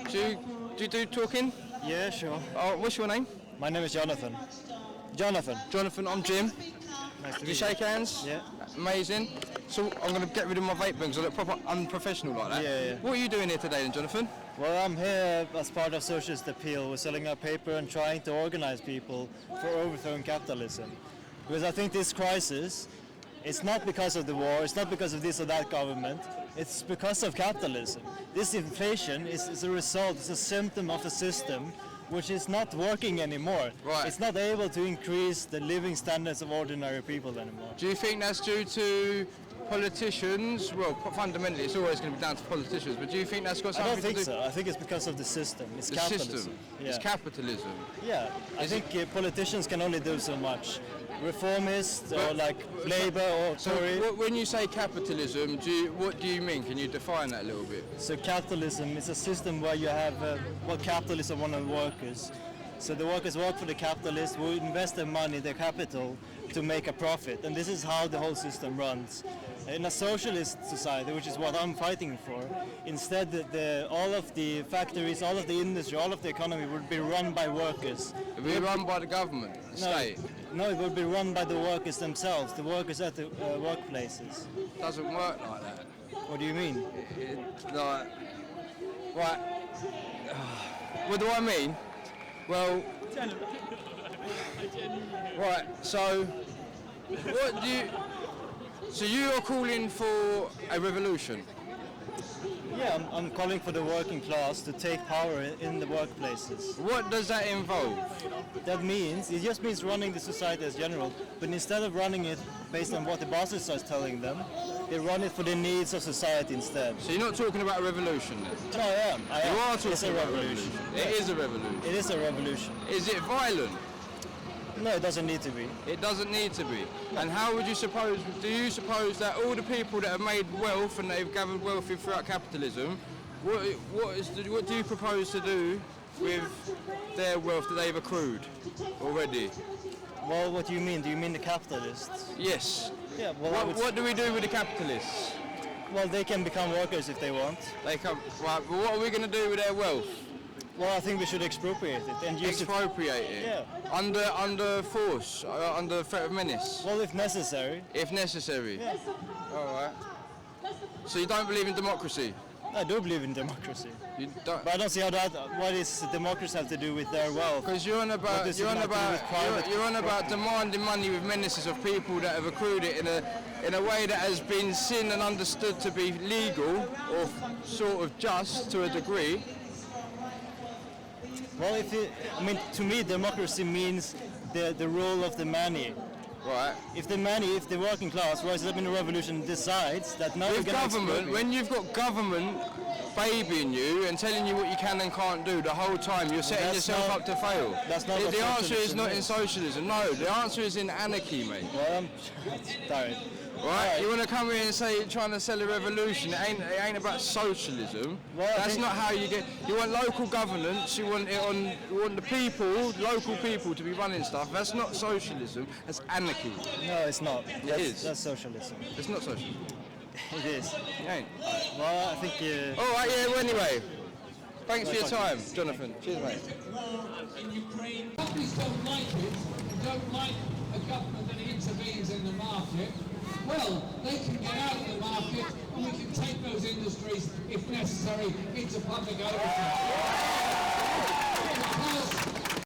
Do you do talking? Yeah, sure. Oh, what's your name? My name is Jonathan. Jonathan, I'm Jim. Nice to Do you meet shake hands? Yeah. Amazing. So I'm going to get rid of my vape because I look proper unprofessional like that. Yeah. What are you doing here today then, Jonathan? Well, I'm here as part of Socialist Appeal. We're selling our paper and trying to organize people for overthrowing capitalism. Because I think this crisis, it's not because of the war, it's not because of this or that government, it's because of capitalism. This inflation is a result, it's a symptom of a system which is not working anymore. Right. It's not able to increase the living standards of ordinary people anymore. Do you think that's due to politicians? Well, fundamentally it's always going to be down to politicians, but do you think that's got I something don't think to do? so. I think it's because of the system. It's The capitalism. system. Yeah. It's capitalism. Yeah, I think politicians can only do so much. Reformists or like Labour or Tory. So when you say capitalism, what do you mean? Can you define that a little bit? So capitalism is a system where you have capitalists are one of the workers. So the workers work for the capitalists who invest their money, their capital, to make a profit. And this is how the whole system runs. In a socialist society, which is what I'm fighting for, instead all of the factories, all of the industry, all of the economy would be run by workers. It would be run by the government, the state. No, it would be run by the workers themselves, the workers at the workplaces. It doesn't work like that. What do you mean? It's like, right. What do I mean? Well, right. So, what do you? So you are calling for a revolution? Yeah, I'm calling for the working class to take power in the workplaces. What does that involve? That means, it just means running the society as general, but instead of running it based on what the bosses are telling them, they run it for the needs of society instead. So you're not talking about a revolution then? No, I am. You are talking it's a about revolution. It is a revolution. It is a revolution. Is it violent? No, it doesn't need to be. It doesn't need to be. And how would you suppose, do you suppose that all the people that have made wealth and they've gathered wealth throughout capitalism, what do you propose to do with their wealth that they've accrued already? Well, what do you mean? Do you mean the capitalists? Yes. Yeah, well, What do we do with the capitalists? Well, they can become workers if they want. They come, right, but what are we going to do with their wealth? Well, I think we should expropriate it and use Expropriate it? Yeah. Under force, under threat of menace? Well, if necessary. If necessary? Yeah. All right. So you don't believe in democracy? I do believe in democracy. You don't? But I don't see how what does democracy have to do with their wealth? Because you're on about demanding money with menaces of people that have accrued it in a way that has been seen and understood to be legal or sort of just to a degree. Well, to me, democracy means the rule of the many. Right. If the working class rises up in a revolution, decides that now with government, when you've got government babying you and telling you what you can and can't do the whole time, you're setting yourself up to fail. That's not the answer is not in socialism. No, the answer is in anarchy, mate. Well, I'm tired. Right, you want to come here and say you're trying to sell a revolution? It ain't about socialism. Well, that's not how you get. You want local governance. You want the people, local people, to be running stuff. That's not socialism. That's anarchy. No, it's not. It is. That's socialism. It's not socialism. It is. It ain't. Well, I think. All right. Yeah. Well, anyway, thanks for your time, Jonathan. Cheers, mate. In Ukraine, companies don't like it. Don't like a government that intervenes in the market. Well, they can get out of the market and we can take those industries, if necessary, into public ownership.